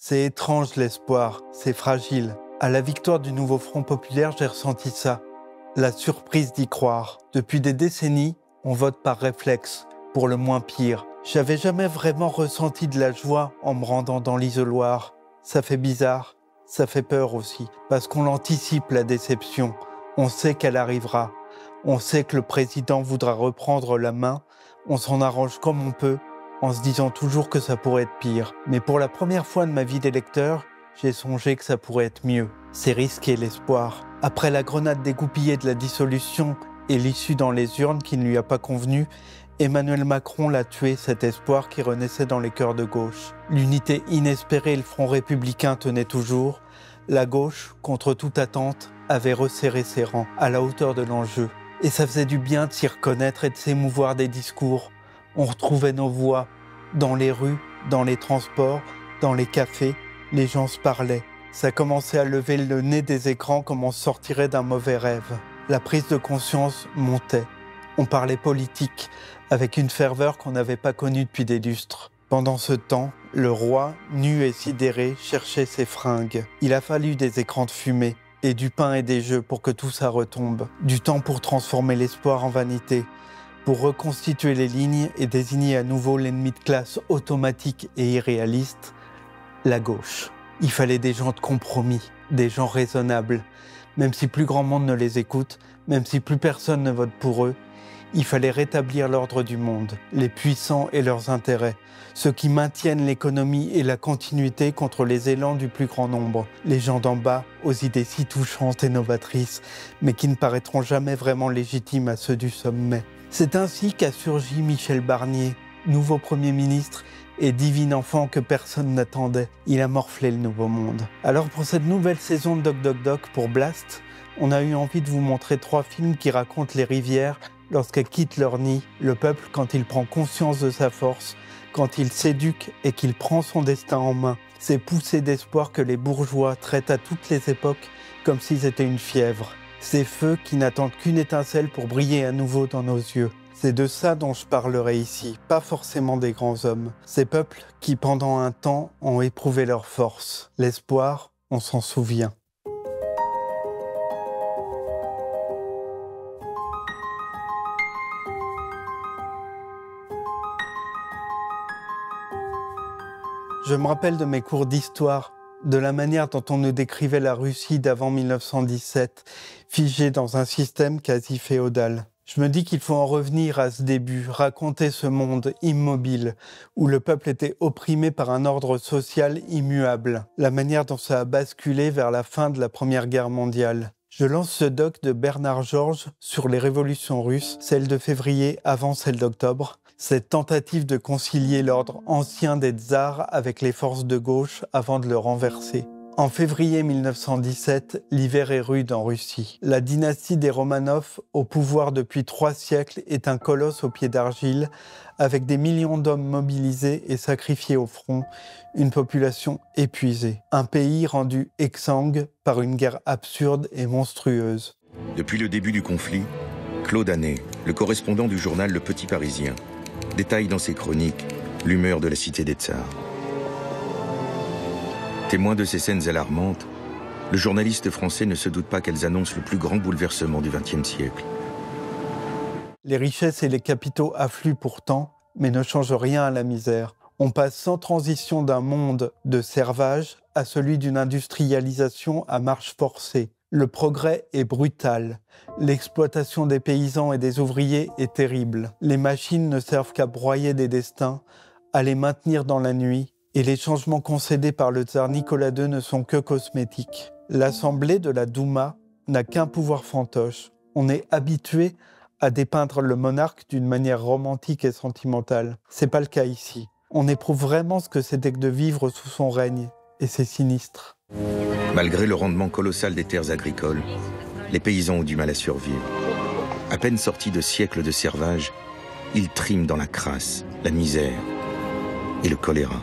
C'est étrange l'espoir, c'est fragile. À la victoire du nouveau Front populaire, j'ai ressenti ça. La surprise d'y croire. Depuis des décennies, on vote par réflexe, pour le moins pire. J'avais jamais vraiment ressenti de la joie en me rendant dans l'isoloir. Ça fait bizarre, ça fait peur aussi, parce qu'on l'anticipe la déception. On sait qu'elle arrivera. On sait que le président voudra reprendre la main. On s'en arrange comme on peut, en se disant toujours que ça pourrait être pire. Mais pour la première fois de ma vie d'électeur, j'ai songé que ça pourrait être mieux. C'est risquer l'espoir. Après la grenade dégoupillée de la dissolution et l'issue dans les urnes qui ne lui a pas convenu, Emmanuel Macron l'a tué, cet espoir qui renaissait dans les cœurs de gauche. L'unité inespérée et le front républicain tenaient toujours. La gauche, contre toute attente, avait resserré ses rangs, à la hauteur de l'enjeu. Et ça faisait du bien de s'y reconnaître et de s'émouvoir des discours. On retrouvait nos voix, dans les rues, dans les transports, dans les cafés, les gens se parlaient. Ça commençait à lever le nez des écrans comme on sortirait d'un mauvais rêve. La prise de conscience montait. On parlait politique, avec une ferveur qu'on n'avait pas connue depuis des lustres. Pendant ce temps, le roi, nu et sidéré, cherchait ses fringues. Il a fallu des écrans de fumée, et du pain et des jeux pour que tout ça retombe. Du temps pour transformer l'espoir en vanité, pour reconstituer les lignes et désigner à nouveau l'ennemi de classe automatique et irréaliste, la gauche. Il fallait des gens de compromis, des gens raisonnables. Même si plus grand monde ne les écoute, même si plus personne ne vote pour eux, il fallait rétablir l'ordre du monde, les puissants et leurs intérêts, ceux qui maintiennent l'économie et la continuité contre les élans du plus grand nombre, les gens d'en bas aux idées si touchantes et novatrices, mais qui ne paraîtront jamais vraiment légitimes à ceux du sommet. C'est ainsi qu'a surgi Michel Barnier, nouveau Premier ministre et divin enfant que personne n'attendait. Il a morflé le nouveau monde. Alors pour cette nouvelle saison de Doc Doc Doc pour Blast, on a eu envie de vous montrer 3 films qui racontent les rivières lorsqu'elles quittent leur nid, le peuple quand il prend conscience de sa force, quand il s'éduque et qu'il prend son destin en main. Ces poussées d'espoir que les bourgeois traitent à toutes les époques comme s'ils étaient une fièvre. Ces feux qui n'attendent qu'une étincelle pour briller à nouveau dans nos yeux. C'est de ça dont je parlerai ici, pas forcément des grands hommes. Ces peuples qui, pendant un temps, ont éprouvé leur force. L'espoir, on s'en souvient. Je me rappelle de mes cours d'histoire, de la manière dont on nous décrivait la Russie d'avant 1917, figée dans un système quasi féodal. Je me dis qu'il faut en revenir à ce début, raconter ce monde immobile, où le peuple était opprimé par un ordre social immuable, la manière dont ça a basculé vers la fin de la Première Guerre mondiale. Je lance ce doc de Bernard Georges sur les révolutions russes, celle de février avant celle d'octobre, cette tentative de concilier l'ordre ancien des tsars avec les forces de gauche avant de le renverser. En février 1917, l'hiver est rude en Russie. La dynastie des Romanov, au pouvoir depuis 3 siècles, est un colosse aux pieds d'argile, avec des millions d'hommes mobilisés et sacrifiés au front, une population épuisée. Un pays rendu exsangue par une guerre absurde et monstrueuse. Depuis le début du conflit, Claude Hannet, le correspondant du journal Le Petit Parisien, détaille dans ses chroniques l'humeur de la cité des tsars. Témoin de ces scènes alarmantes, le journaliste français ne se doute pas qu'elles annoncent le plus grand bouleversement du XXe siècle. Les richesses et les capitaux affluent pourtant, mais ne changent rien à la misère. On passe sans transition d'un monde de servage à celui d'une industrialisation à marche forcée. Le progrès est brutal. L'exploitation des paysans et des ouvriers est terrible. Les machines ne servent qu'à broyer des destins, à les maintenir dans la nuit, et les changements concédés par le tsar Nicolas II ne sont que cosmétiques. L'assemblée de la Douma n'a qu'un pouvoir fantoche. On est habitué à dépeindre le monarque d'une manière romantique et sentimentale. C'est pas le cas ici. On éprouve vraiment ce que c'était que de vivre sous son règne, et c'est sinistre. Malgré le rendement colossal des terres agricoles, les paysans ont du mal à survivre. À peine sortis de siècles de servage, ils triment dans la crasse, la misère et le choléra.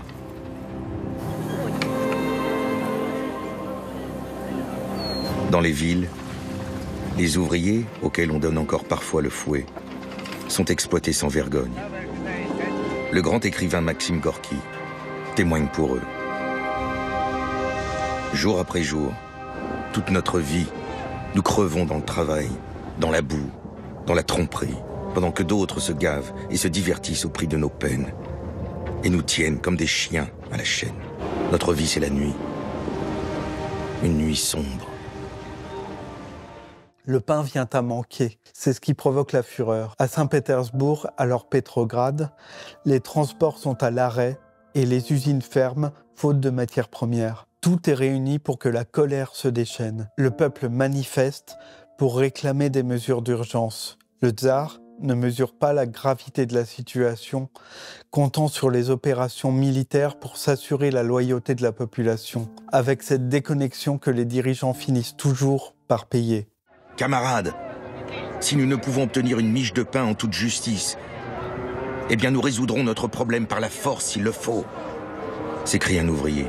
Dans les villes, les ouvriers, auxquels on donne encore parfois le fouet, sont exploités sans vergogne. Le grand écrivain Maxime Gorky témoigne pour eux. Jour après jour, toute notre vie, nous crevons dans le travail, dans la boue, dans la tromperie, pendant que d'autres se gavent et se divertissent au prix de nos peines, et nous tiennent comme des chiens à la chaîne. Notre vie, c'est la nuit. Une nuit sombre. Le pain vient à manquer, c'est ce qui provoque la fureur. À Saint-Pétersbourg, alors Pétrograd, les transports sont à l'arrêt et les usines ferment, faute de matières premières. Tout est réuni pour que la colère se déchaîne. Le peuple manifeste pour réclamer des mesures d'urgence. Le tsar ne mesure pas la gravité de la situation, comptant sur les opérations militaires pour s'assurer la loyauté de la population, avec cette déconnexion que les dirigeants finissent toujours par payer. Camarades, si nous ne pouvons obtenir une miche de pain en toute justice, eh bien nous résoudrons notre problème par la force s'il le faut, s'écrie un ouvrier.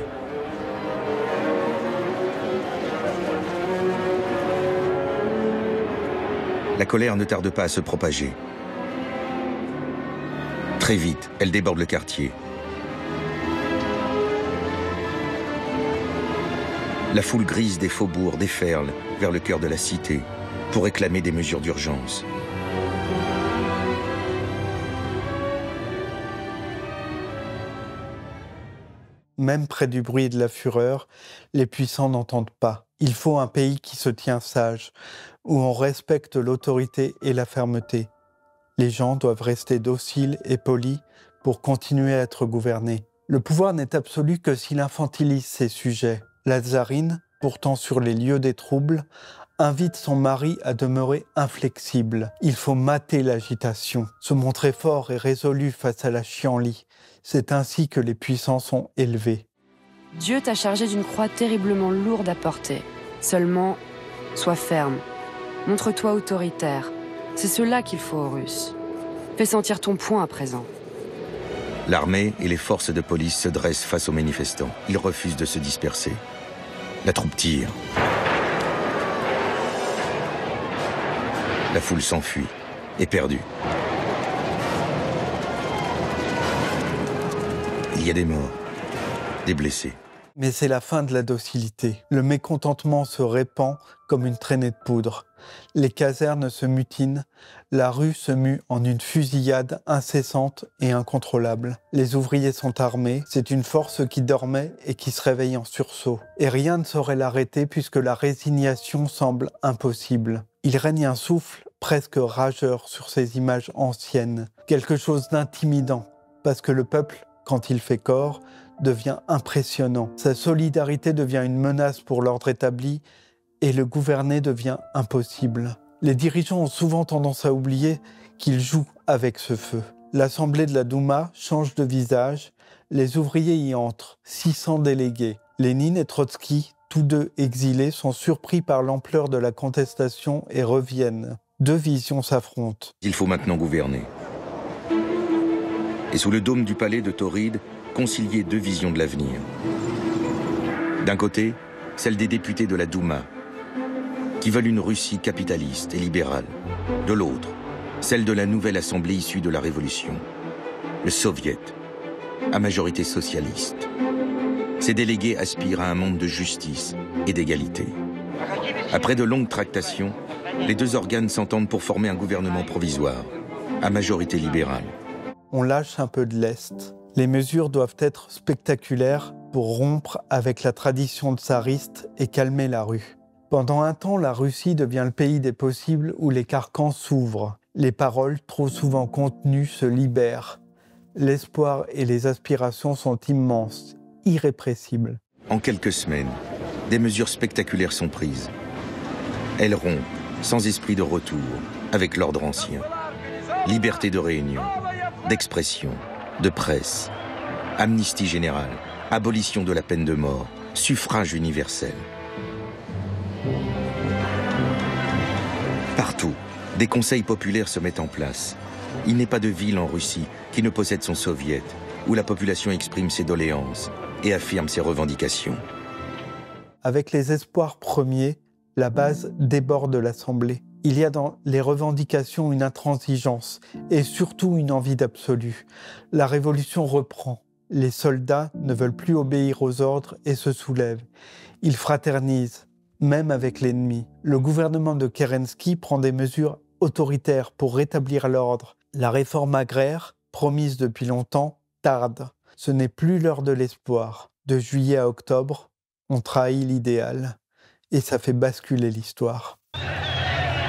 La colère ne tarde pas à se propager. Très vite, elle déborde le quartier. La foule grise des faubourgs déferle vers le cœur de la cité pour réclamer des mesures d'urgence. Même près du bruit et de la fureur, les puissants n'entendent pas. Il faut un pays qui se tient sage, où on respecte l'autorité et la fermeté. Les gens doivent rester dociles et polis pour continuer à être gouvernés. Le pouvoir n'est absolu que s'il infantilise ses sujets. La tsarine, pourtant sur les lieux des troubles, invite son mari à demeurer inflexible. Il faut mater l'agitation, se montrer fort et résolu face à la chienlit. C'est ainsi que les puissants sont élevés. Dieu t'a chargé d'une croix terriblement lourde à porter. Seulement, sois ferme. Montre-toi autoritaire. C'est cela qu'il faut aux Russes. Fais sentir ton poing à présent. L'armée et les forces de police se dressent face aux manifestants. Ils refusent de se disperser. La troupe tire. La foule s'enfuit, éperdue. Il y a des morts, des blessés. Mais c'est la fin de la docilité. Le mécontentement se répand comme une traînée de poudre. Les casernes se mutinent, la rue se mue en une fusillade incessante et incontrôlable. Les ouvriers sont armés, c'est une force qui dormait et qui se réveille en sursaut. Et rien ne saurait l'arrêter puisque la résignation semble impossible. Il règne un souffle presque rageur sur ces images anciennes, quelque chose d'intimidant, parce que le peuple, quand il fait corps, devient impressionnant. Sa solidarité devient une menace pour l'ordre établi et le gouverner devient impossible. Les dirigeants ont souvent tendance à oublier qu'ils jouent avec ce feu. L'Assemblée de la Douma change de visage, les ouvriers y entrent, 600 délégués. Lénine et Trotsky, tous deux exilés, sont surpris par l'ampleur de la contestation et reviennent. Deux visions s'affrontent. Il faut maintenant gouverner. Et sous le dôme du palais de Tauride, concilier deux visions de l'avenir. D'un côté, celle des députés de la Douma, qui veulent une Russie capitaliste et libérale. De l'autre, celle de la nouvelle assemblée issue de la Révolution, le Soviet, à majorité socialiste. Ces délégués aspirent à un monde de justice et d'égalité. Après de longues tractations, les deux organes s'entendent pour former un gouvernement provisoire, à majorité libérale. On lâche un peu de lest. Les mesures doivent être spectaculaires pour rompre avec la tradition tsariste et calmer la rue. Pendant un temps, la Russie devient le pays des possibles où les carcans s'ouvrent. Les paroles, trop souvent contenues, se libèrent. L'espoir et les aspirations sont immenses, irrépressibles. En quelques semaines, des mesures spectaculaires sont prises. Elles rompent, sans esprit de retour, avec l'ordre ancien. Liberté de réunion, d'expression, de presse, amnistie générale, abolition de la peine de mort, suffrage universel. Partout, des conseils populaires se mettent en place. Il n'est pas de ville en Russie qui ne possède son soviet, où la population exprime ses doléances et affirme ses revendications. Avec les espoirs premiers, la base déborde l'Assemblée. Il y a dans les revendications une intransigeance et surtout une envie d'absolu. La révolution reprend. les soldats ne veulent plus obéir aux ordres et se soulèvent. Ils fraternisent, même avec l'ennemi. Le gouvernement de Kerensky prend des mesures autoritaires pour rétablir l'ordre. La réforme agraire, promise depuis longtemps, tarde. Ce n'est plus l'heure de l'espoir. De juillet à octobre, on trahit l'idéal. Et ça fait basculer l'histoire.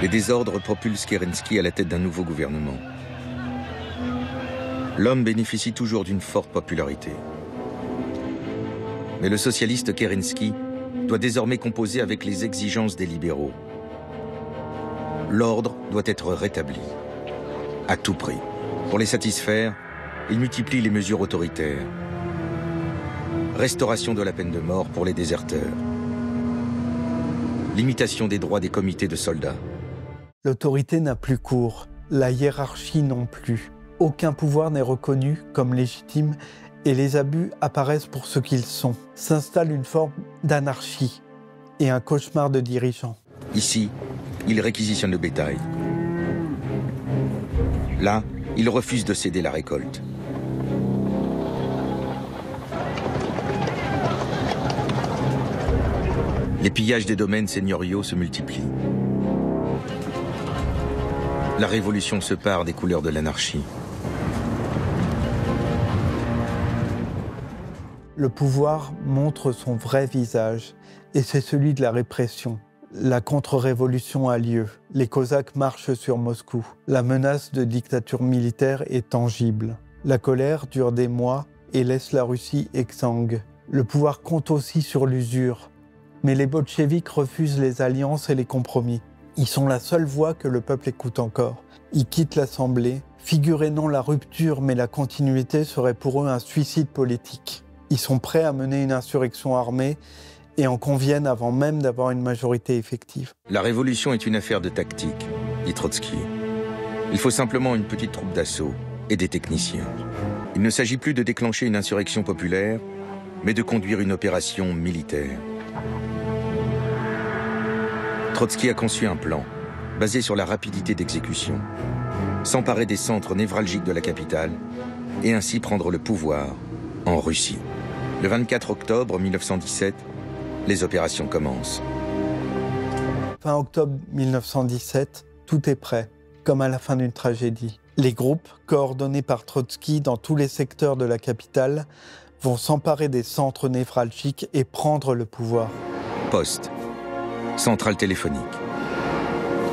Les désordres propulsent Kerensky à la tête d'un nouveau gouvernement. L'homme bénéficie toujours d'une forte popularité. Mais le socialiste Kerensky doit désormais composer avec les exigences des libéraux. L'ordre doit être rétabli, à tout prix. Pour les satisfaire, il multiplie les mesures autoritaires. Restauration de la peine de mort pour les déserteurs. Limitation des droits des comités de soldats. L'autorité n'a plus cours, la hiérarchie non plus. Aucun pouvoir n'est reconnu comme légitime et les abus apparaissent pour ce qu'ils sont. S'installe une forme d'anarchie et un cauchemar de dirigeants. Ici, il réquisitionne le bétail. Là, il refuse de céder la récolte. Les pillages des domaines seigneuriaux se multiplient. La révolution se pare des couleurs de l'anarchie. Le pouvoir montre son vrai visage, et c'est celui de la répression. La contre-révolution a lieu. Les Cosaques marchent sur Moscou. La menace de dictature militaire est tangible. La colère dure des mois et laisse la Russie exsangue. Le pouvoir compte aussi sur l'usure. Mais les bolcheviks refusent les alliances et les compromis. Ils sont la seule voix que le peuple écoute encore. Ils quittent l'Assemblée. Figurer non la rupture mais la continuité serait pour eux un suicide politique. Ils sont prêts à mener une insurrection armée et en conviennent avant même d'avoir une majorité effective. La révolution est une affaire de tactique, dit Trotsky. Il faut simplement une petite troupe d'assaut et des techniciens. Il ne s'agit plus de déclencher une insurrection populaire, mais de conduire une opération militaire. Trotsky a conçu un plan, basé sur la rapidité d'exécution. S'emparer des centres névralgiques de la capitale et ainsi prendre le pouvoir en Russie. Le 24 octobre 1917, les opérations commencent. Fin octobre 1917, tout est prêt, comme à la fin d'une tragédie. Les groupes, coordonnés par Trotsky dans tous les secteurs de la capitale, vont s'emparer des centres névralgiques et prendre le pouvoir. Poste, centrale téléphonique,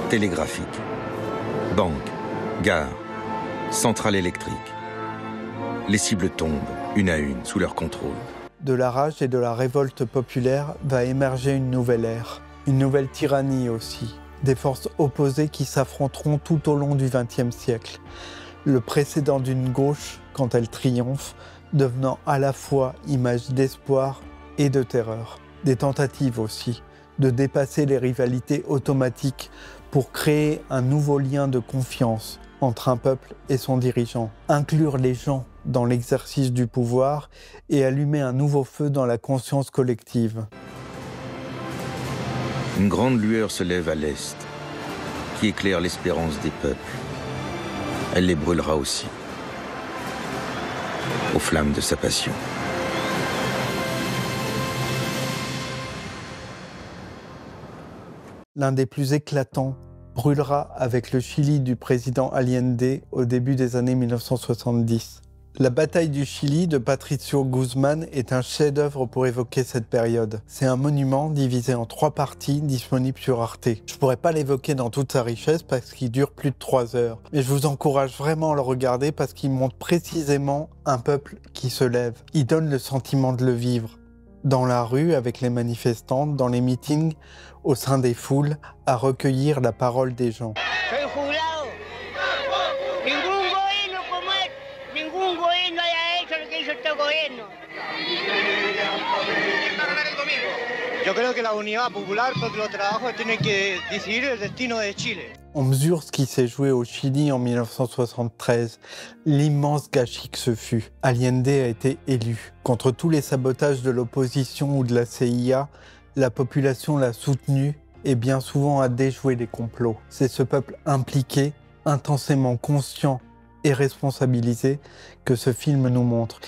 télégraphique, banque, gare, centrale électrique. Les cibles tombent, une à une, sous leur contrôle. De la rage et de la révolte populaire va émerger une nouvelle ère, une nouvelle tyrannie aussi, des forces opposées qui s'affronteront tout au long du XXe siècle. Le précédent d'une gauche, quand elle triomphe, devenant à la fois image d'espoir et de terreur. Des tentatives aussi de dépasser les rivalités automatiques pour créer un nouveau lien de confiance entre un peuple et son dirigeant, inclure les gens dans l'exercice du pouvoir et allumer un nouveau feu dans la conscience collective. Une grande lueur se lève à l'est, qui éclaire l'espérance des peuples. Elle les brûlera aussi, aux flammes de sa passion. L'un des plus éclatants brûlera avec le Chili du président Allende au début des années 1970. La bataille du Chili de Patricio Guzmán est un chef-d'œuvre pour évoquer cette période. C'est un monument divisé en 3 parties disponible sur Arte. Je pourrais pas l'évoquer dans toute sa richesse parce qu'il dure plus de 3 heures. Mais je vous encourage vraiment à le regarder parce qu'il montre précisément un peuple qui se lève. Il donne le sentiment de le vivre. Dans la rue, avec les manifestants, dans les meetings, au sein des foules, à recueillir la parole des gens. On mesure ce qui s'est joué au Chili en 1973, l'immense gâchis que ce fut. Allende a été élu. Contre tous les sabotages de l'opposition ou de la CIA, la population l'a soutenu et bien souvent a déjoué les complots. C'est ce peuple impliqué, intensément conscient et responsabilisé que ce film nous montre.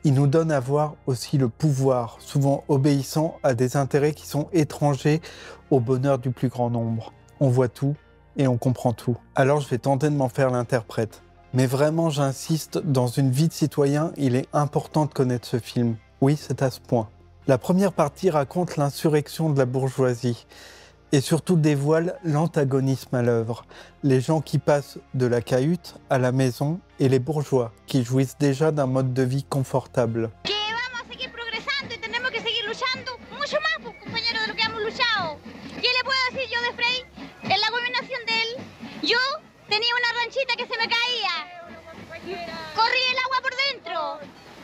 Il nous donne à voir aussi le pouvoir, souvent obéissant à des intérêts qui sont étrangers au bonheur du plus grand nombre. On voit tout et on comprend tout. Alors je vais tenter de m'en faire l'interprète. Mais vraiment, j'insiste, dans une vie de citoyen, il est important de connaître ce film. Oui, c'est à ce point. La première partie raconte l'insurrection de la bourgeoisie et surtout dévoile l'antagonisme à l'œuvre. Les gens qui passent de la cahute à la maison et les bourgeois qui jouissent déjà d'un mode de vie confortable.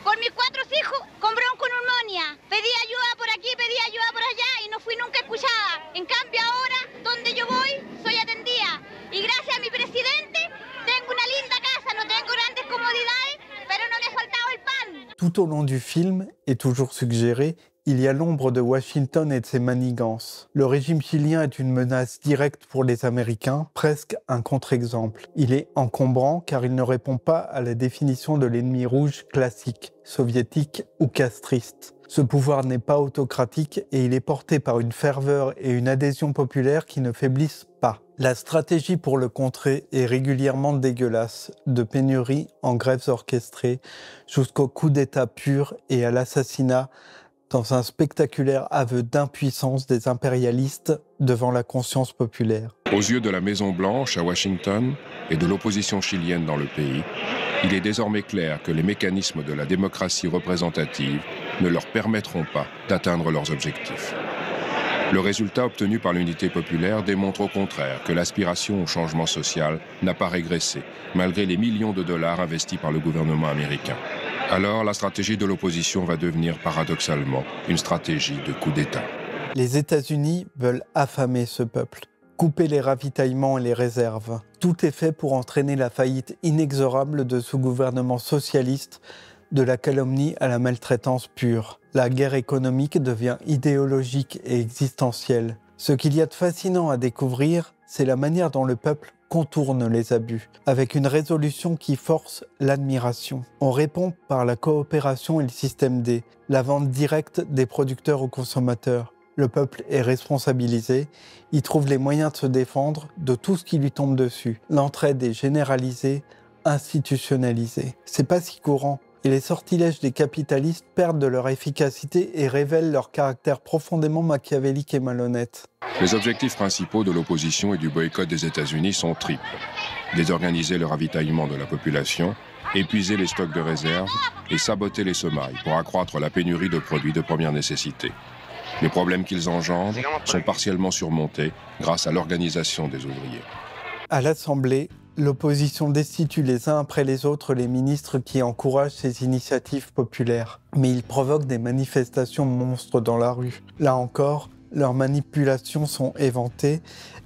Por mis 4 hijos con bronconeumia. Pedí ayuda por aquí, pedí ayuda por allá y no fui nunca escuchada. En cambio ahora, donde yo voy, soy atendida. Y gracias a mi presidente, tengo una linda casa, no tengo grandes comodidades, pero no le ha faltado el pan. Tout au long du film, et toujours suggéré, il y a l'ombre de Washington et de ses manigances. Le régime chilien est une menace directe pour les Américains, presque un contre-exemple. Il est encombrant car il ne répond pas à la définition de l'ennemi rouge classique, soviétique ou castriste. Ce pouvoir n'est pas autocratique et il est porté par une ferveur et une adhésion populaire qui ne faiblissent pas. La stratégie pour le contrer est régulièrement dégueulasse, de pénuries en grèves orchestrées jusqu'au coup d'État pur et à l'assassinat dans un spectaculaire aveu d'impuissance des impérialistes devant la conscience populaire. Aux yeux de la Maison-Blanche à Washington et de l'opposition chilienne dans le pays, il est désormais clair que les mécanismes de la démocratie représentative ne leur permettront pas d'atteindre leurs objectifs. Le résultat obtenu par l'unité populaire démontre au contraire que l'aspiration au changement social n'a pas régressé, malgré les millions de dollars investis par le gouvernement américain. Alors, la stratégie de l'opposition va devenir paradoxalement une stratégie de coup d'État. Les États-Unis veulent affamer ce peuple, couper les ravitaillements et les réserves. Tout est fait pour entraîner la faillite inexorable de ce gouvernement socialiste, de la calomnie à la maltraitance pure. La guerre économique devient idéologique et existentielle. Ce qu'il y a de fascinant à découvrir, c'est la manière dont le peuple contourne les abus, avec une résolution qui force l'admiration. On répond par la coopération et le système D, la vente directe des producteurs aux consommateurs. Le peuple est responsabilisé, il trouve les moyens de se défendre de tout ce qui lui tombe dessus. L'entraide est généralisée, institutionnalisée. C'est pas si courant. Et les sortilèges des capitalistes perdent de leur efficacité et révèlent leur caractère profondément machiavélique et malhonnête. Les objectifs principaux de l'opposition et du boycott des États-Unis sont triples. Désorganiser le ravitaillement de la population, épuiser les stocks de réserve et saboter les semailles pour accroître la pénurie de produits de première nécessité. Les problèmes qu'ils engendrent sont partiellement surmontés grâce à l'organisation des ouvriers. À l'Assemblée, l'opposition destitue les uns après les autres les ministres qui encouragent ces initiatives populaires. Mais ils provoquent des manifestations monstres dans la rue. Là encore, leurs manipulations sont éventées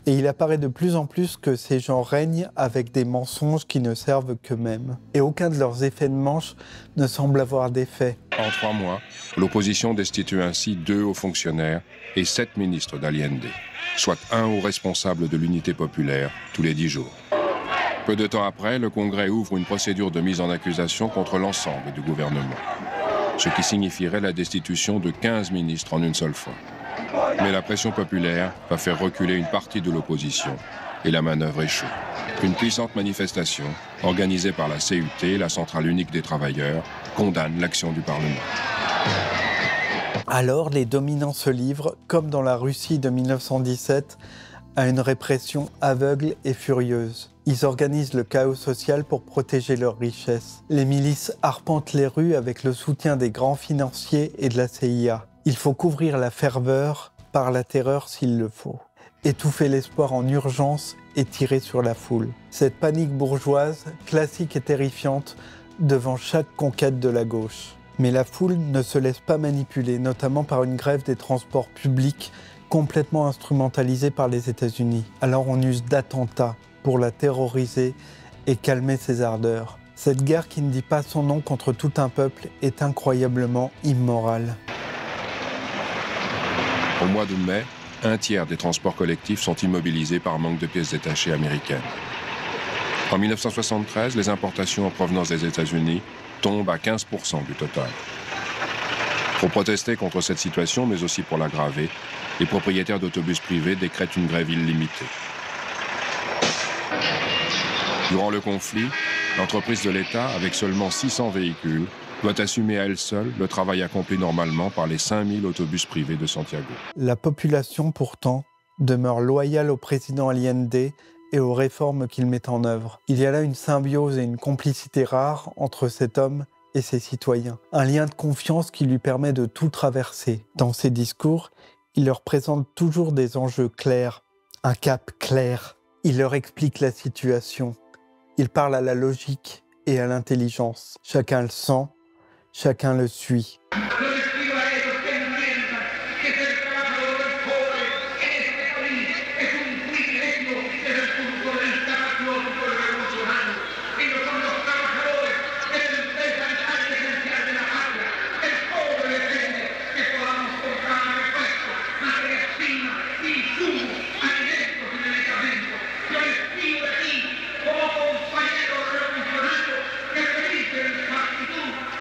et il apparaît de plus en plus que ces gens règnent avec des mensonges qui ne servent qu'eux-mêmes. Et aucun de leurs effets de manche ne semble avoir d'effet. En 3 mois, l'opposition destitue ainsi 2 hauts fonctionnaires et 7 ministres d'Allende, soit 1 haut responsable de l'unité populaire tous les 10 jours. Peu de temps après, le Congrès ouvre une procédure de mise en accusation contre l'ensemble du gouvernement, ce qui signifierait la destitution de 15 ministres en une seule fois. Mais la pression populaire va faire reculer une partie de l'opposition et la manœuvre échoue. Une puissante manifestation, organisée par la CUT, la Centrale unique des travailleurs, condamne l'action du Parlement. Alors, les dominants se livrent, comme dans la Russie de 1917, à une répression aveugle et furieuse. Ils organisent le chaos social pour protéger leurs richesses. Les milices arpentent les rues avec le soutien des grands financiers et de la CIA. Il faut couvrir la ferveur par la terreur s'il le faut. Étouffer l'espoir en urgence et tirer sur la foule. Cette panique bourgeoise, classique et terrifiante, devant chaque conquête de la gauche. Mais la foule ne se laisse pas manipuler, notamment par une grève des transports publics complètement instrumentalisée par les États-Unis. Alors on use d'attentats pour la terroriser et calmer ses ardeurs. Cette guerre qui ne dit pas son nom contre tout un peuple est incroyablement immorale. Au mois de mai, 1/3 des transports collectifs sont immobilisés par manque de pièces détachées américaines. En 1973, les importations en provenance des États-Unis tombe à 15% du total. Pour protester contre cette situation, mais aussi pour l'aggraver, les propriétaires d'autobus privés décrètent une grève illimitée. Durant le conflit, l'entreprise de l'État, avec seulement 600 véhicules, doit assumer à elle seule le travail accompli normalement par les 5000 autobus privés de Santiago. La population, pourtant, demeure loyale au président Allende et aux réformes qu'il met en œuvre. Il y a là une symbiose et une complicité rare entre cet homme et ses citoyens. Un lien de confiance qui lui permet de tout traverser. Dans ses discours, il leur présente toujours des enjeux clairs, un cap clair. Il leur explique la situation. Il parle à la logique et à l'intelligence. Chacun le sent, chacun le suit.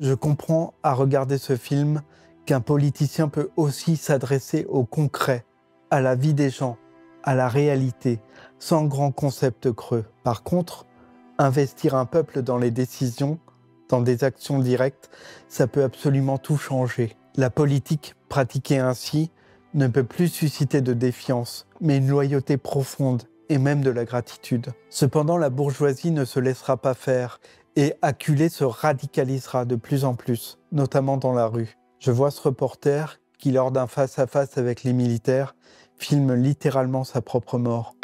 Je comprends à regarder ce film qu'un politicien peut aussi s'adresser au concret, à la vie des gens, à la réalité, sans grand concept creux. Par contre, investir un peuple dans les décisions, dans des actions directes, ça peut absolument tout changer. La politique pratiquée ainsi ne peut plus susciter de défiance, mais une loyauté profonde et même de la gratitude. Cependant, la bourgeoisie ne se laissera pas faire et acculé se radicalisera de plus en plus, notamment dans la rue. Je vois ce reporter qui, lors d'un face-à-face avec les militaires, filme littéralement sa propre mort.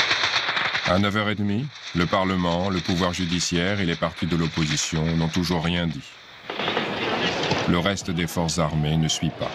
À 9h30, le Parlement, le pouvoir judiciaire et les partis de l'opposition n'ont toujours rien dit. Le reste des forces armées ne suit pas.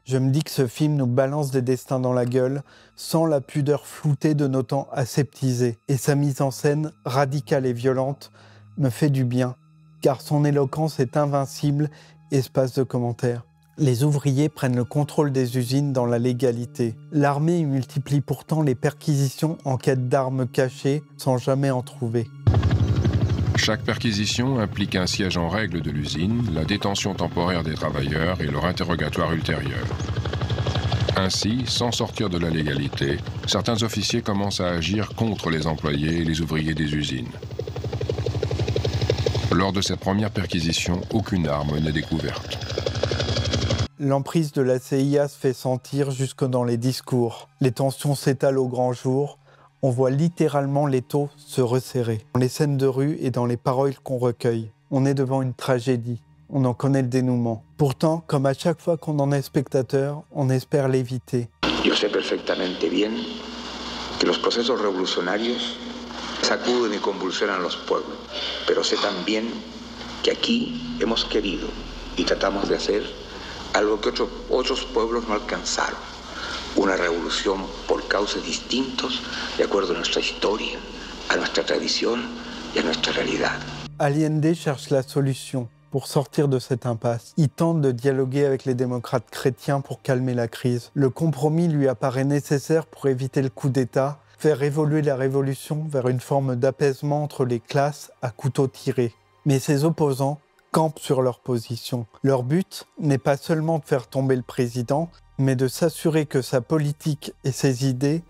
Je me dis que ce film nous balance des destins dans la gueule, sans la pudeur floutée de nos temps aseptisés. Et sa mise en scène, radicale et violente, me fait du bien, car son éloquence est invincible, espace de commentaires. Les ouvriers prennent le contrôle des usines dans la légalité. L'armée y multiplie pourtant les perquisitions en quête d'armes cachées, sans jamais en trouver. Chaque perquisition implique un siège en règle de l'usine, la détention temporaire des travailleurs et leur interrogatoire ultérieur. Ainsi, sans sortir de la légalité, certains officiers commencent à agir contre les employés et les ouvriers des usines. Lors de cette première perquisition, aucune arme n'est découverte. L'emprise de la CIA se fait sentir jusque dans les discours. Les tensions s'étalent au grand jour. On voit littéralement l'étau se resserrer. Dans les scènes de rue et dans les paroles qu'on recueille, on est devant une tragédie. On en connaît le dénouement. Pourtant, comme à chaque fois qu'on en est spectateur, on espère l'éviter. Yo sé perfectamente bien que los procesos revolucionarios sacuden y convulsionan los pueblos, pero sé también que aquí hemos querido y tratamos de hacer algo que otros pueblos no alcanzaron. Una revolución por cauces distintos, de acuerdo a nuestra historia, a nuestra tradición y a nuestra realidad. Allende cherche la solution pour sortir de cette impasse. Il tente de dialoguer avec les démocrates chrétiens pour calmer la crise. Le compromis lui apparaît nécessaire pour éviter le coup d'État, faire évoluer la révolution vers une forme d'apaisement entre les classes à couteau tiré. Mais ses opposants campent sur leur position. Leur but n'est pas seulement de faire tomber le président, mais de s'assurer que sa politique et ses idées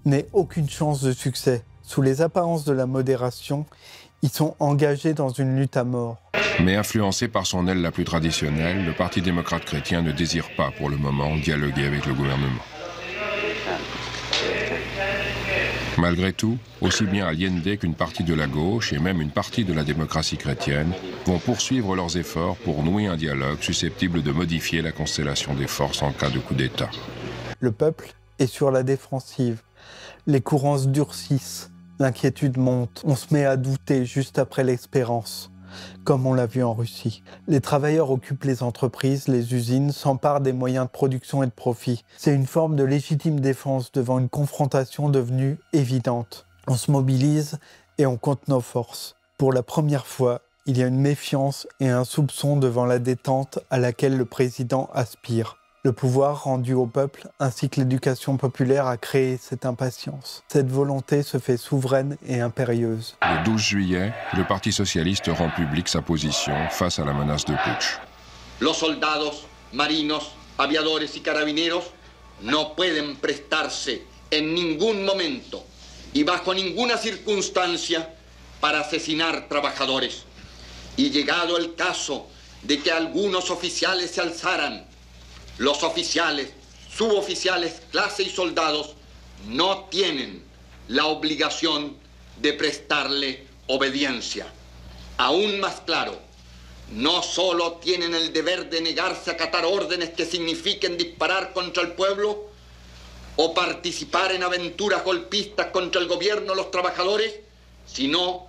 n'aient aucune chance de succès. Sous les apparences de la modération, ils sont engagés dans une lutte à mort. Mais influencé par son aile la plus traditionnelle, le Parti démocrate chrétien ne désire pas pour le moment dialoguer avec le gouvernement. Malgré tout, aussi bien Allende qu'une partie de la gauche et même une partie de la démocratie chrétienne vont poursuivre leurs efforts pour nouer un dialogue susceptible de modifier la constellation des forces en cas de coup d'État. Le peuple est sur la défensive. Les courants se durcissent, l'inquiétude monte. On se met à douter juste après l'espérance, comme on l'a vu en Russie. Les travailleurs occupent les entreprises, les usines, s'emparent des moyens de production et de profit. C'est une forme de légitime défense devant une confrontation devenue évidente. On se mobilise et on compte nos forces. Pour la première fois, il y a une méfiance et un soupçon devant la détente à laquelle le président aspire. Le pouvoir rendu au peuple ainsi que l'éducation populaire a créé cette impatience. Cette volonté se fait souveraine et impérieuse. Le 12 juillet, le Parti socialiste rend publique sa position face à la menace de putsch. Los soldados, marinos, aviadores y carabineros no pueden prestarse en ningún momento y bajo ninguna circunstancia para asesinar trabajadores. Y llegado el caso de que algunos oficiales se alzaran, los oficiales, suboficiales, clase y soldados no tienen la obligación de prestarle obediencia. Aún más claro, no solo tienen el deber de negarse a acatar órdenes que signifiquen disparar contra el pueblo o participar en aventuras golpistas contra el gobierno o los trabajadores, sino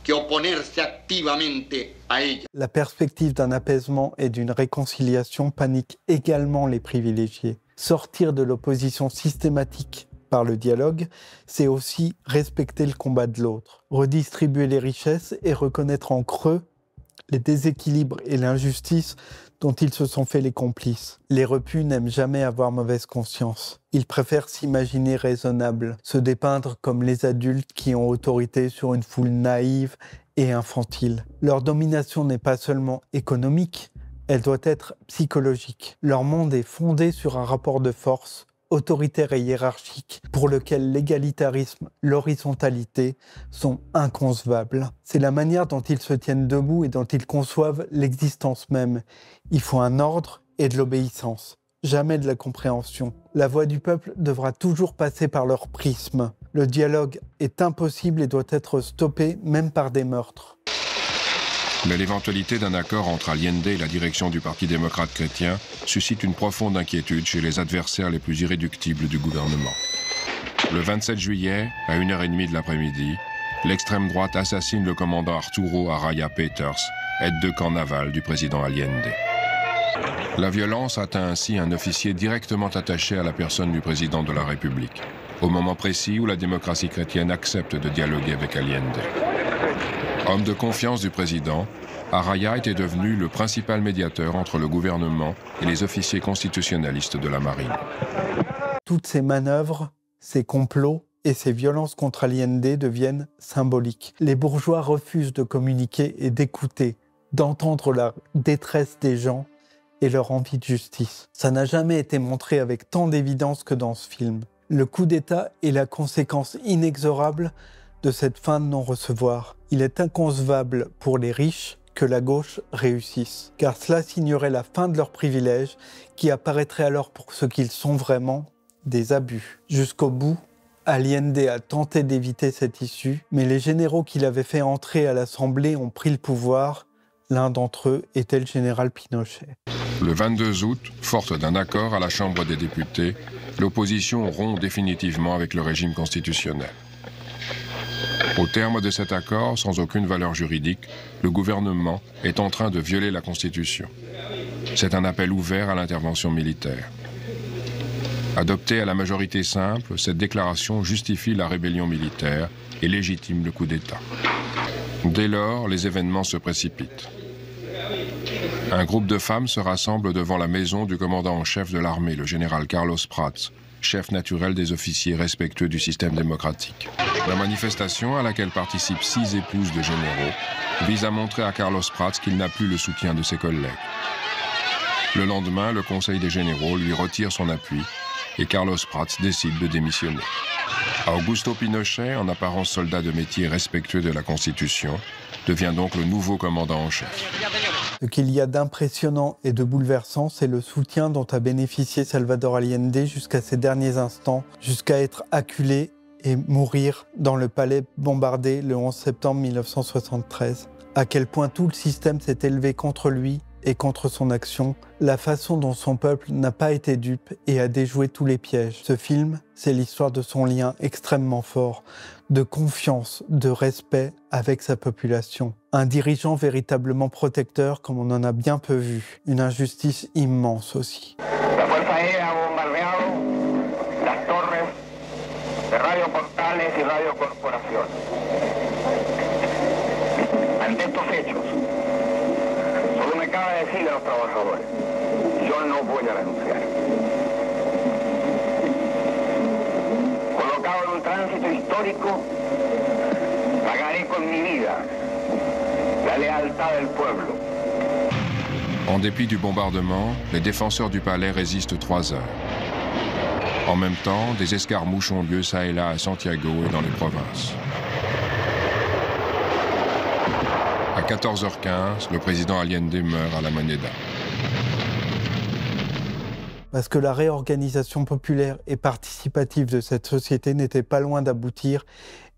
que oponerse activamente a ella. La perspective d'un apaisement et d'une réconciliation panique également les privilégiés. Sortir de l'opposition systématique par le dialogue, c'est aussi respecter le combat de l'autre, redistribuer les richesses et reconnaître en creux les déséquilibres et l'injustice dont ils se sont faits les complices. Les repus n'aiment jamais avoir mauvaise conscience. Ils préfèrent s'imaginer raisonnables, se dépeindre comme les adultes qui ont autorité sur une foule naïve et infantile. Leur domination n'est pas seulement économique, elle doit être psychologique. Leur monde est fondé sur un rapport de force, autoritaire et hiérarchique, pour lequel l'égalitarisme, l'horizontalité sont inconcevables. C'est la manière dont ils se tiennent debout et dont ils conçoivent l'existence même. Il faut un ordre et de l'obéissance, jamais de la compréhension. La voix du peuple devra toujours passer par leur prisme. Le dialogue est impossible et doit être stoppé, même par des meurtres. Mais l'éventualité d'un accord entre Allende et la direction du Parti démocrate chrétien suscite une profonde inquiétude chez les adversaires les plus irréductibles du gouvernement. Le 27 juillet, à 1h30 de l'après-midi, l'extrême droite assassine le commandant Arturo Araya Peters, aide de camp naval du président Allende. La violence atteint ainsi un officier directement attaché à la personne du président de la République, au moment précis où la démocratie chrétienne accepte de dialoguer avec Allende. Homme de confiance du président, Araya était devenu le principal médiateur entre le gouvernement et les officiers constitutionnalistes de la marine. Toutes ces manœuvres, ces complots et ces violences contre Allende deviennent symboliques. Les bourgeois refusent de communiquer et d'écouter, d'entendre la détresse des gens et leur envie de justice. Ça n'a jamais été montré avec tant d'évidence que dans ce film. Le coup d'État est la conséquence inexorable de cette fin de non-recevoir. Il est inconcevable pour les riches que la gauche réussisse, car cela signerait la fin de leurs privilèges qui apparaîtraient alors pour ce qu'ils sont vraiment, des abus. Jusqu'au bout, Allende a tenté d'éviter cette issue, mais les généraux qui l'avaient fait entrer à l'Assemblée ont pris le pouvoir. L'un d'entre eux était le général Pinochet. Le 22 août, forte d'un accord à la Chambre des députés, l'opposition rompt définitivement avec le régime constitutionnel. Au terme de cet accord, sans aucune valeur juridique, le gouvernement est en train de violer la Constitution. C'est un appel ouvert à l'intervention militaire. Adoptée à la majorité simple, cette déclaration justifie la rébellion militaire et légitime le coup d'État. Dès lors, les événements se précipitent. Un groupe de femmes se rassemble devant la maison du commandant en chef de l'armée, le général Carlos Prats, chef naturel des officiers respectueux du système démocratique. La manifestation, à laquelle participent 6 épouses de généraux, vise à montrer à Carlos Prats qu'il n'a plus le soutien de ses collègues. Le lendemain, le Conseil des généraux lui retire son appui et Carlos Prats décide de démissionner. Augusto Pinochet, en apparence soldat de métier respectueux de la Constitution, devient donc le nouveau commandant en chef. Ce qu'il y a d'impressionnant et de bouleversant, c'est le soutien dont a bénéficié Salvador Allende jusqu'à ses derniers instants, jusqu'à être acculé et mourir dans le palais bombardé le 11 septembre 1973. À quel point tout le système s'est élevé contre lui et contre son action, la façon dont son peuple n'a pas été dupe et a déjoué tous les pièges. Ce film, c'est l'histoire de son lien extrêmement fort, de confiance, de respect avec sa population. Un dirigeant véritablement protecteur comme on en a bien peu vu. Une injustice immense aussi. La Fuerza Aérea ha bombardeado las torres de Radio Portales y Radio Corporación. Ante estos hechos, derechos. Solo me cabe decirle a los trabajadores, yo no voy a renunciar. Colocado en un tránsito histórico, pagaré con mi vida la lealtad del pueblo. En dépit du bombardement, les défenseurs du palais résistent 3 heures. En même temps, des escarmouches ont lieu çà et là à Santiago et dans les provinces. À 14h15, le président Allende meurt à la Moneda. Parce que la réorganisation populaire et participative de cette société n'était pas loin d'aboutir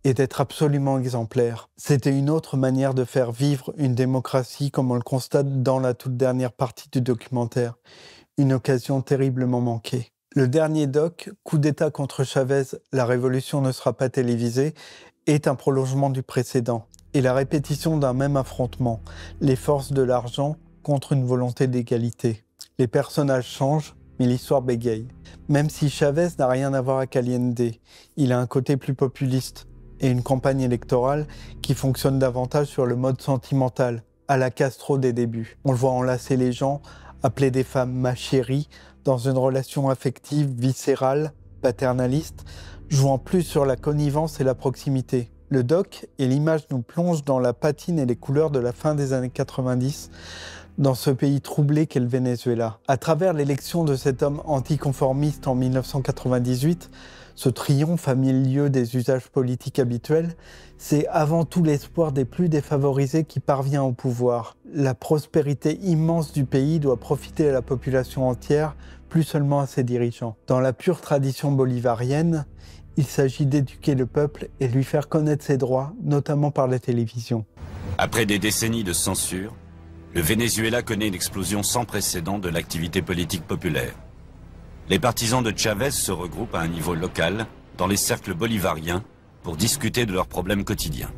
et d'être absolument exemplaire. C'était une autre manière de faire vivre une démocratie, comme on le constate dans la toute dernière partie du documentaire. Une occasion terriblement manquée. Le dernier doc, Coup d'État contre Chavez, la révolution ne sera pas télévisée, est un prolongement du précédent. Et la répétition d'un même affrontement, les forces de l'argent contre une volonté d'égalité. Les personnages changent, mais l'histoire bégaye. Même si Chavez n'a rien à voir avec Allende, il a un côté plus populiste et une campagne électorale qui fonctionne davantage sur le mode sentimental, à la Castro des débuts. On le voit enlacer les gens, appeler des femmes « ma chérie », dans une relation affective, viscérale, paternaliste, jouant plus sur la connivence et la proximité. Le doc et l'image nous plongent dans la patine et les couleurs de la fin des années 90, dans ce pays troublé qu'est le Venezuela. À travers l'élection de cet homme anticonformiste en 1998, ce triomphe à milieu des usages politiques habituels, c'est avant tout l'espoir des plus défavorisés qui parvient au pouvoir. La prospérité immense du pays doit profiter à la population entière, plus seulement à ses dirigeants. Dans la pure tradition bolivarienne, il s'agit d'éduquer le peuple et lui faire connaître ses droits, notamment par la télévision. Après des décennies de censure, le Venezuela connaît une explosion sans précédent de l'activité politique populaire. Les partisans de Chavez se regroupent à un niveau local, dans les cercles bolivariens, pour discuter de leurs problèmes quotidiens.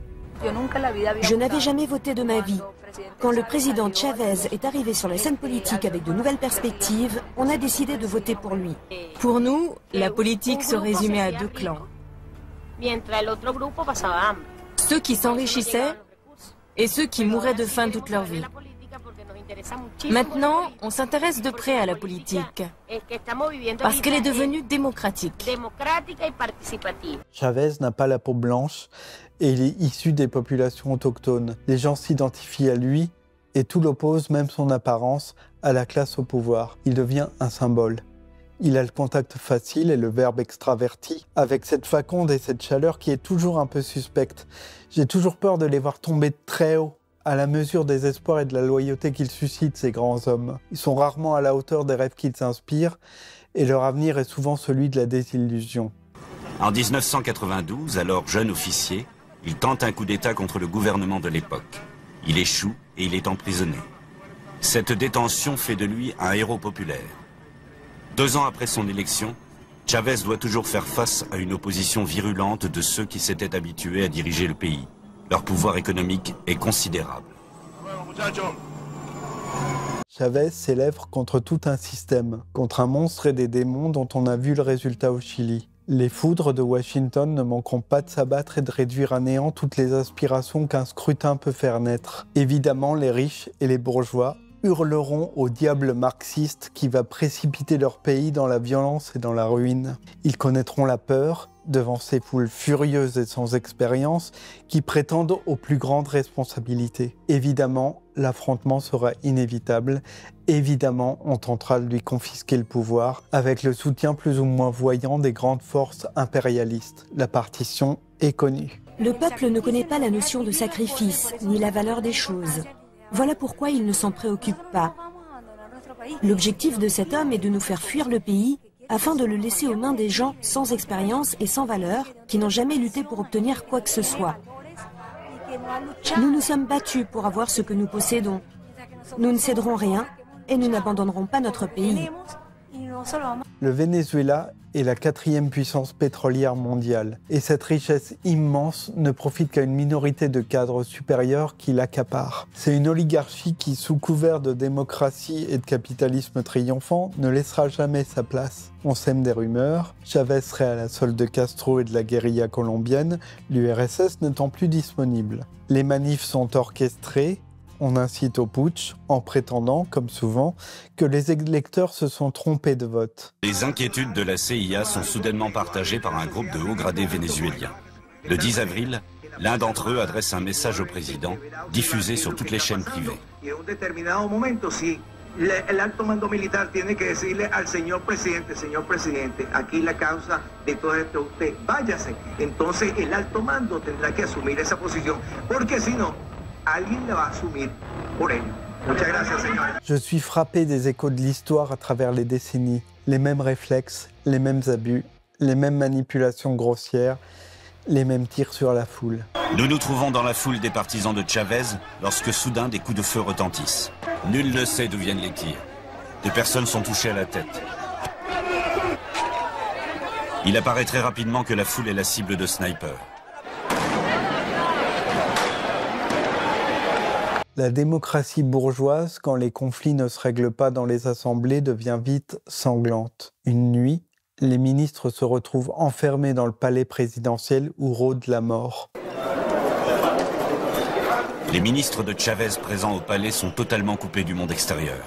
Je n'avais jamais voté de ma vie. Quand le président Chavez est arrivé sur la scène politique avec de nouvelles perspectives, on a décidé de voter pour lui. Pour nous, la politique se résumait à 2 clans. Ceux qui s'enrichissaient et ceux qui mouraient de faim toute leur vie. Maintenant, on s'intéresse de près à la politique, parce qu'elle est devenue démocratique. Chavez n'a pas la peau blanche et il est issu des populations autochtones. Les gens s'identifient à lui et tout l'oppose, même son apparence, à la classe au pouvoir. Il devient un symbole. Il a le contact facile et le verbe extraverti, avec cette faconde et cette chaleur qui est toujours un peu suspecte. J'ai toujours peur de les voir tomber très haut, à la mesure des espoirs et de la loyauté qu'ils suscitent, ces grands hommes. Ils sont rarement à la hauteur des rêves qu'ils inspirent, et leur avenir est souvent celui de la désillusion. En 1992, alors jeune officier, il tente un coup d'État contre le gouvernement de l'époque. Il échoue et il est emprisonné. Cette détention fait de lui un héros populaire. 2 ans après son élection, Chavez doit toujours faire face à une opposition virulente de ceux qui s'étaient habitués à diriger le pays. Leur pouvoir économique est considérable. Chavez s'élève contre tout un système, contre un monstre et des démons dont on a vu le résultat au Chili. Les foudres de Washington ne manqueront pas de s'abattre et de réduire à néant toutes les aspirations qu'un scrutin peut faire naître. Évidemment, les riches et les bourgeois hurleront au diable marxiste qui va précipiter leur pays dans la violence et dans la ruine. Ils connaîtront la peur devant ces foules furieuses et sans expérience qui prétendent aux plus grandes responsabilités. Évidemment, l'affrontement sera inévitable. Évidemment, on tentera de lui confisquer le pouvoir avec le soutien plus ou moins voyant des grandes forces impérialistes. La partition est connue. Le peuple ne connaît pas la notion de sacrifice, ni la valeur des choses. Voilà pourquoi il ne s'en préoccupe pas. L'objectif de cet homme est de nous faire fuir le pays afin de le laisser aux mains des gens sans expérience et sans valeur, qui n'ont jamais lutté pour obtenir quoi que ce soit. Nous nous sommes battus pour avoir ce que nous possédons. Nous ne céderons rien et nous n'abandonnerons pas notre pays. Le Venezuela est la 4e puissance pétrolière mondiale. Et cette richesse immense ne profite qu'à une minorité de cadres supérieurs qui l'accaparent. C'est une oligarchie qui, sous couvert de démocratie et de capitalisme triomphant, ne laissera jamais sa place. On sème des rumeurs, Chavez serait à la solde de Castro et de la guérilla colombienne, l'URSS n'étant plus disponible. Les manifs sont orchestrés, On incite au putsch en prétendant, comme souvent, que les électeurs se sont trompés de vote. Les inquiétudes de la CIA sont soudainement partagées par un groupe de hauts gradés vénézuéliens. Le 10 avril, l'un d'entre eux adresse un message au président, diffusé sur toutes les chaînes privées. El alto mando militar tiene que decirle al señor presidente, aquí la causa de todo esto, usted váyase. Entonces el alto mando tendrá que asumir esa posición, porque si no, alguien la va a asumir por él. Muchas gracias, señora. Je suis frappé des échos de l'histoire à travers les décennies. Les mêmes réflexes, les mêmes abus, les mêmes manipulations grossières, les mêmes tirs sur la foule. Nous nous trouvons dans la foule des partisans de Chavez lorsque soudain des coups de feu retentissent. Nul ne sait d'où viennent les tirs. Des personnes sont touchées à la tête. Il apparaît très rapidement que la foule est la cible de snipers. La démocratie bourgeoise, quand les conflits ne se règlent pas dans les assemblées, devient vite sanglante. Une nuit, les ministres se retrouvent enfermés dans le palais présidentiel où rôde la mort. Les ministres de Chavez présents au palais sont totalement coupés du monde extérieur.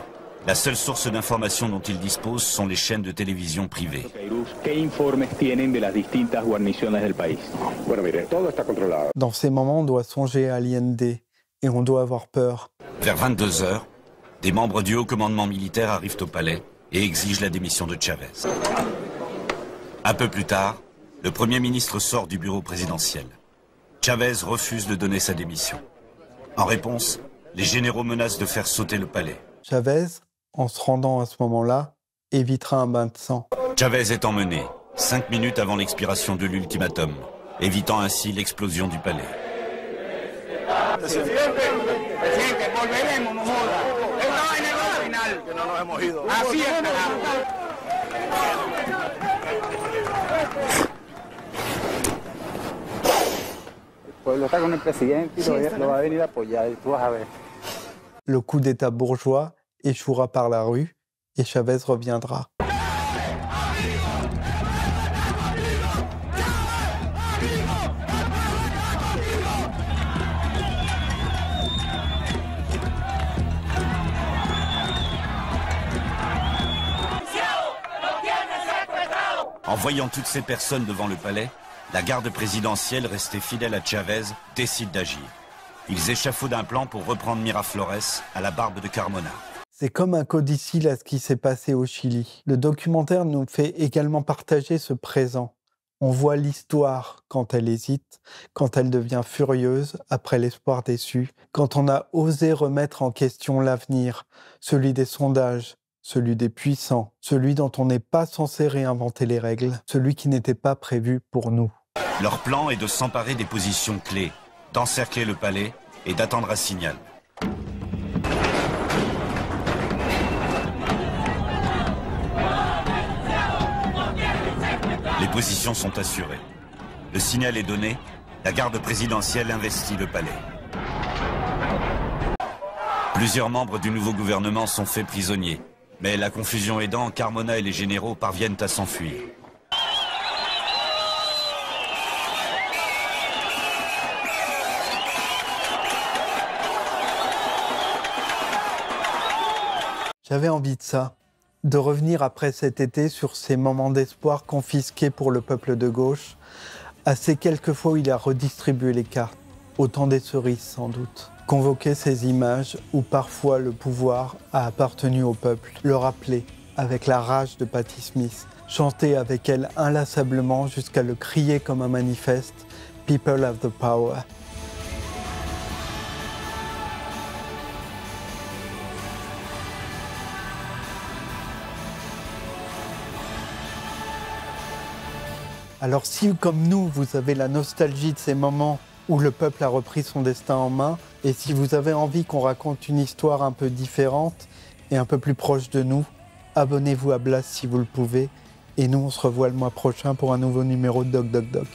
La seule source d'information dont ils disposent sont les chaînes de télévision privées. Dans ces moments, on doit songer à Allende et on doit avoir peur. Vers 22 h, des membres du haut commandement militaire arrivent au palais et exigent la démission de Chavez. Un peu plus tard, le Premier ministre sort du bureau présidentiel. Chavez refuse de donner sa démission. En réponse, les généraux menacent de faire sauter le palais. Chavez, en se rendant à ce moment-là, évitera un bain de sang. Chavez est emmené, 5 minutes avant l'expiration de l'ultimatum, évitant ainsi l'explosion du palais. Le coup d'État bourgeois échouera par la rue et Chavez reviendra. En voyant toutes ces personnes devant le palais, la garde présidentielle, restée fidèle à Chavez, décide d'agir. Ils échafaudent un plan pour reprendre Miraflores à la barbe de Carmona. C'est comme un codicile à ce qui s'est passé au Chili. Le documentaire nous fait également partager ce présent. On voit l'histoire quand elle hésite, quand elle devient furieuse après l'espoir déçu, quand on a osé remettre en question l'avenir, celui des sondages, celui des puissants, celui dont on n'est pas censé réinventer les règles, celui qui n'était pas prévu pour nous. Leur plan est de s'emparer des positions clés, d'encercler le palais et d'attendre un signal. Les positions sont assurées. Le signal est donné, la garde présidentielle investit le palais. Plusieurs membres du nouveau gouvernement sont faits prisonniers, mais la confusion aidant, Carmona et les généraux parviennent à s'enfuir. J'avais envie de ça, de revenir après cet été sur ces moments d'espoir confisqués pour le peuple de gauche, à ces quelques fois où il a redistribué les cartes, autant des cerises sans doute. Convoquer ces images où parfois le pouvoir a appartenu au peuple, le rappeler avec la rage de Patti Smith, chanter avec elle inlassablement jusqu'à le crier comme un manifeste « People have the power ». Alors si, comme nous, vous avez la nostalgie de ces moments où le peuple a repris son destin en main, et si vous avez envie qu'on raconte une histoire un peu différente et un peu plus proche de nous, abonnez-vous à Blast si vous le pouvez, et nous on se revoit le mois prochain pour un nouveau numéro de Doc Doc Doc.